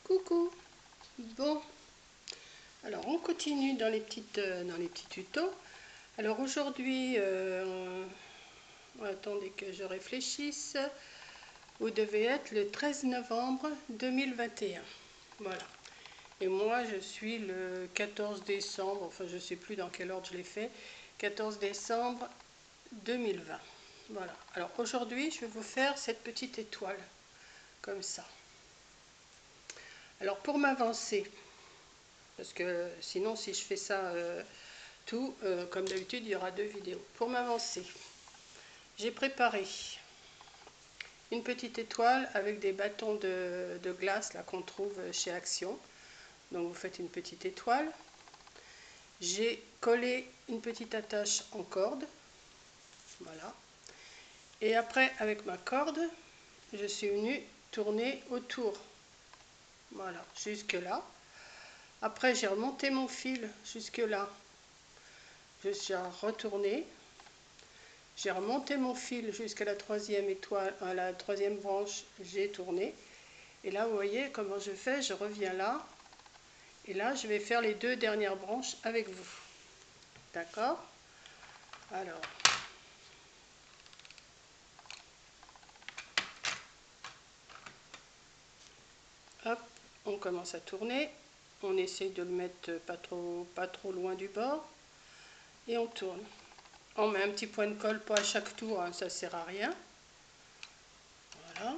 Coucou. Bon, alors on continue dans les petits tutos. Alors aujourd'hui, attendez que je réfléchisse. Vous devez être le 13 novembre 2021. Voilà. Et moi je suis le 14 décembre, enfin je ne sais plus dans quel ordre je l'ai fait, 14 décembre 2020. Voilà. Alors aujourd'hui je vais vous faire cette petite étoile, comme ça. Alors pour m'avancer, parce que sinon si je fais ça comme d'habitude il y aura 2 vidéos. Pour m'avancer, j'ai préparé une petite étoile avec des bâtons de glace là qu'on trouve chez Action. Donc vous faites une petite étoile. J'ai collé une petite attache en corde, voilà. Et après avec ma corde, je suis venue tourner autour, voilà, jusque là. Après j'ai remonté mon fil jusque là, je suis retournée, j'ai remonté mon fil jusqu'à la troisième étoile, à la troisième branche, j'ai tourné. Et là vous voyez comment je fais, je reviens là. Et là je vais faire les 2 dernières branches avec vous. D'accord? Alors, hop, on commence à tourner. On essaye de le mettre pas trop loin du bord. Et on tourne. On met un petit point de colle, pas à chaque tour, hein, ça sert à rien. Voilà.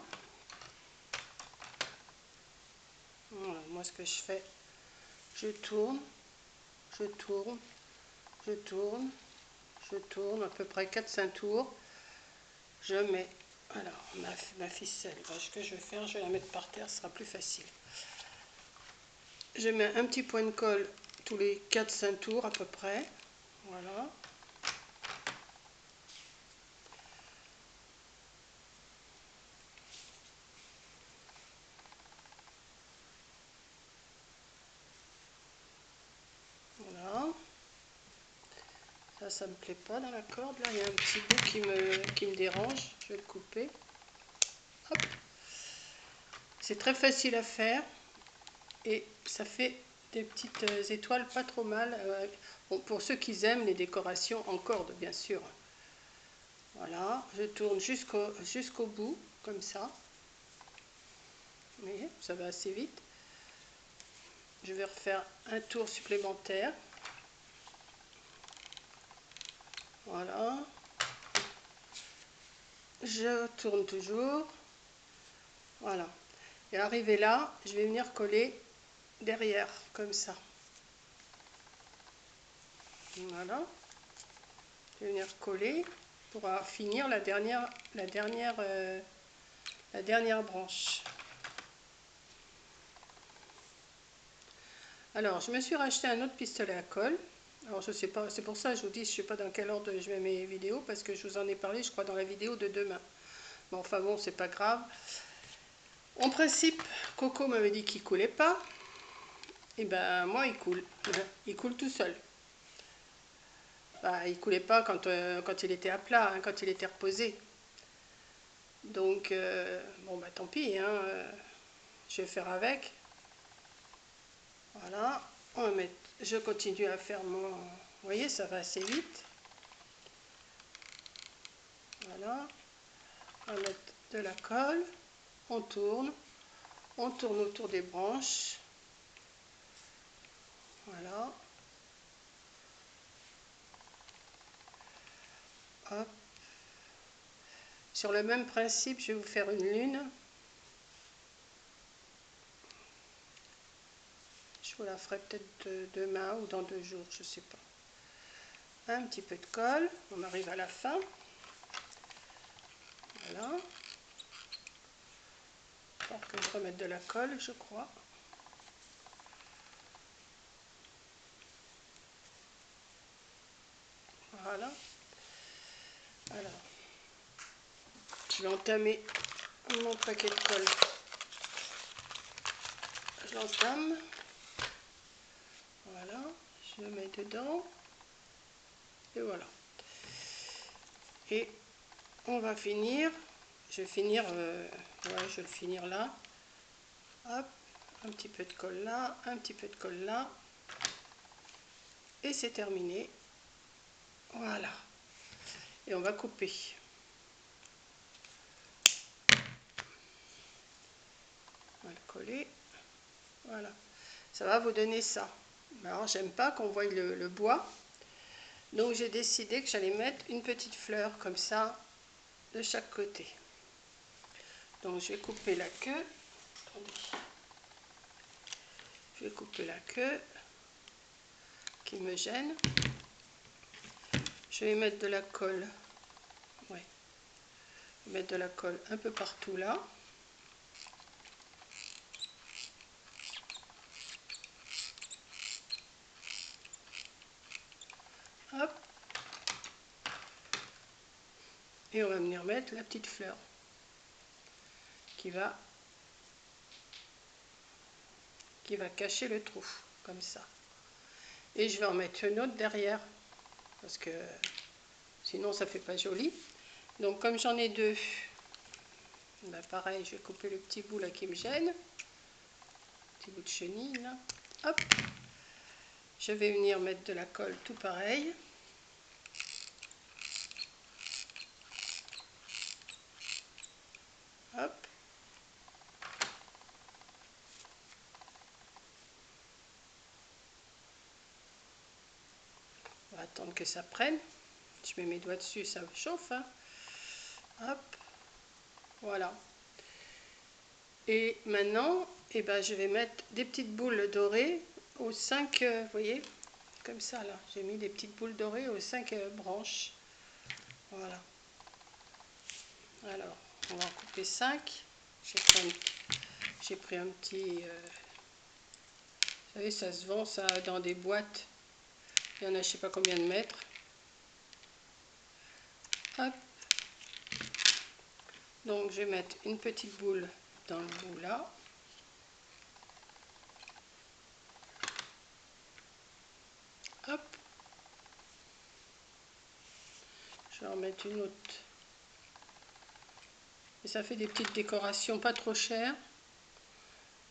Voilà. Moi ce que je fais, je tourne, je tourne, je tourne, je tourne, à peu près 4-5 tours. Je mets, alors ma ficelle, ce que je vais faire, je vais la mettre par terre, ce sera plus facile. Je mets un petit point de colle tous les 4-5 tours à peu près. Voilà. Voilà. Ça me plaît pas dans la corde. Là, il y a un petit bout qui me dérange. Je vais le couper. Hop. C'est très facile à faire. Et ça fait des petites étoiles pas trop mal. Bon, pour ceux qui aiment les décorations en corde, bien sûr. Voilà. Je tourne jusqu'au bout, comme ça. Vous voyez, ça va assez vite. Je vais refaire un tour supplémentaire. Voilà. Je tourne toujours. Voilà. Et arrivé là, je vais venir coller derrière, comme ça. Voilà. Je vais venir coller pour finir la dernière branche. Alors, je me suis racheté un autre pistolet à colle. Alors, je sais pas, c'est pour ça que je vous dis, je ne sais pas dans quel ordre je mets mes vidéos, parce que je vous en ai parlé, je crois, dans la vidéo de demain. Bon, enfin bon, c'est pas grave. En principe, Coco m'avait dit qu'il coulait pas. Et ben, moi, il coule. Il coule tout seul. Bah, il coulait pas quand il était à plat, hein, quand il était reposé. Donc, bon, bah tant pis, hein, je vais faire avec. Voilà, on va mettre, je continue à faire mon... Vous voyez, ça va assez vite. Voilà, on va mettre de la colle, on tourne autour des branches. Voilà. Hop. Sur le même principe, je vais vous faire une lune. Je vous la ferai peut-être demain ou dans 2 jours, je ne sais pas. Un petit peu de colle, on arrive à la fin. Voilà. Il faut que je remette de la colle, je crois. Voilà. Alors, je vais entamer mon paquet de colle. Je l'entame. Voilà, je le mets dedans. Et voilà. Et on va finir. Je vais finir, ouais, je vais le finir là. Hop, Un petit peu de colle là, un petit peu de colle là. Et c'est terminé. Voilà. Et on va couper. On va le coller. Voilà. Ça va vous donner ça. Alors, j'aime pas qu'on voie le bois. Donc, j'ai décidé que j'allais mettre une petite fleur comme ça de chaque côté. Donc, je vais couper la queue. Attendez. Je vais couper la queue qui me gêne. Je vais mettre de la colle. Ouais. Je vais mettre de la colle un peu partout là. Hop. Et on va venir mettre la petite fleur qui va cacher le trou, comme ça. Et je vais en mettre une autre derrière, parce que sinon ça fait pas joli. Donc comme j'en ai deux, ben pareil, je vais couper le petit bout là qui me gêne. Petit bout de chenille là. Hop. Je vais venir mettre de la colle tout pareil. Hop. On va attendre que ça prenne. Je mets mes doigts dessus, ça chauffe. Hein. Hop. Voilà. Et maintenant, eh ben, je vais mettre des petites boules dorées aux 5, vous voyez, comme ça là. J'ai mis des petites boules dorées aux 5 branches. Voilà. Alors, on va en couper 5. J'ai pris un petit... vous savez, ça se vend ça dans des boîtes. Il y en a je sais pas combien de mètres. Hop. Donc, je vais mettre une petite boule dans le bout là. Hop. Je vais en mettre une autre. Et ça fait des petites décorations pas trop chères.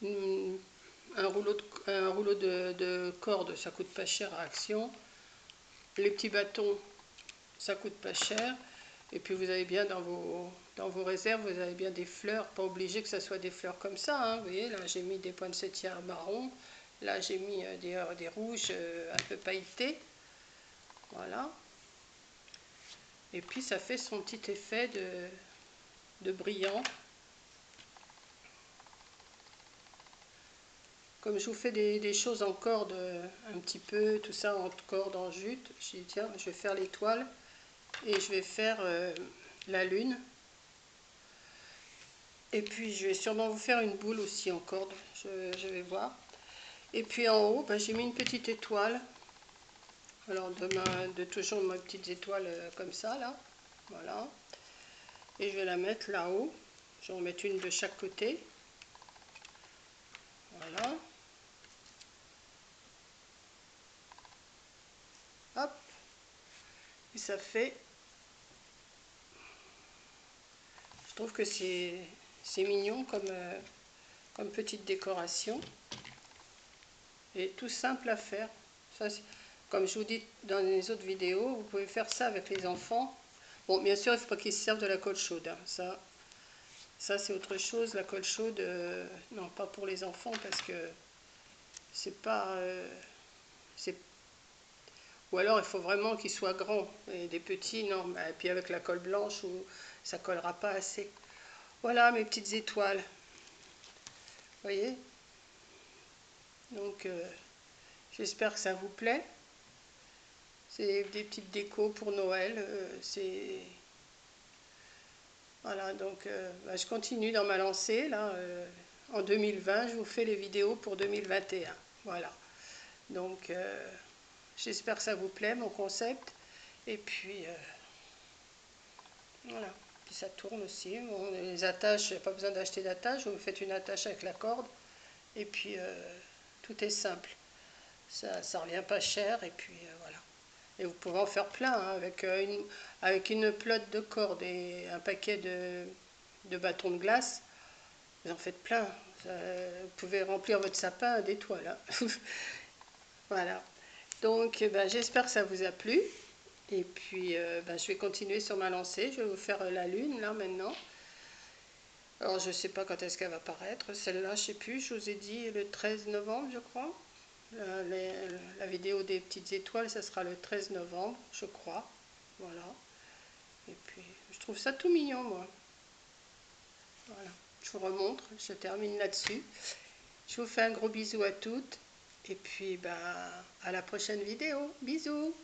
Un rouleau de corde, ça coûte pas cher à Action. Les petits bâtons, ça coûte pas cher. Et puis vous avez bien dans vos réserves, vous avez bien des fleurs. Pas obligé que ça soit des fleurs comme ça. Hein. Vous voyez, là j'ai mis des poinsettias marron. Là j'ai mis des rouges un peu pailletés. Voilà. Et puis ça fait son petit effet de brillant. Comme je vous fais des choses en corde un petit peu, tout ça en corde, en jute, je dis tiens, je vais faire l'étoile et je vais faire la lune. Et puis je vais sûrement vous faire une boule aussi en corde, je vais voir. Et puis en haut, ben, j'ai mis une petite étoile. Alors de toujours mes petites étoiles comme ça là, voilà. Et je vais la mettre là-haut. Je vais en mettre une de chaque côté. Voilà. Hop. Et ça fait... Je trouve que c'est mignon comme petite décoration. Et tout simple à faire. Ça, comme je vous dis dans les autres vidéos, vous pouvez faire ça avec les enfants. Bon, bien sûr, il ne faut pas qu'ils se servent de la colle chaude. Hein. Ça c'est autre chose. La colle chaude, non, pas pour les enfants parce que c'est pas... ou alors il faut vraiment qu'ils soient grands. Et des petits, non. Et puis avec la colle blanche, ça ne collera pas assez. Voilà mes petites étoiles. Vous voyez? Donc, j'espère que ça vous plaît. C'est des petites décos pour Noël. Voilà, donc bah, je continue dans ma lancée. Là, en 2020, je vous fais les vidéos pour 2021. Voilà. Donc, j'espère que ça vous plaît, mon concept. Et puis, voilà. Puis ça tourne aussi. Bon, les attaches, pas besoin d'acheter d'attache. Vous faites une attache avec la corde. Et puis, tout est simple. Ça revient pas cher. Et puis, voilà. Et vous pouvez en faire plein hein, avec une pelote de corde et un paquet de bâtons de glace. vous en faites plein. Vous pouvez remplir votre sapin d'étoiles. Hein. Voilà. Donc, j'espère que ça vous a plu. Et puis, je vais continuer sur ma lancée. Je vais vous faire la lune, là, maintenant. Alors, je ne sais pas quand est-ce qu'elle va paraître. Celle-là, je ne sais plus. Je vous ai dit le 13 novembre, je crois. La vidéo des petites étoiles, ça sera le 13 novembre, je crois. Voilà. Et puis, je trouve ça tout mignon, moi. Voilà. Je vous remontre. Je termine là-dessus. Je vous fais un gros bisou à toutes. Et puis, à la prochaine vidéo. Bisous!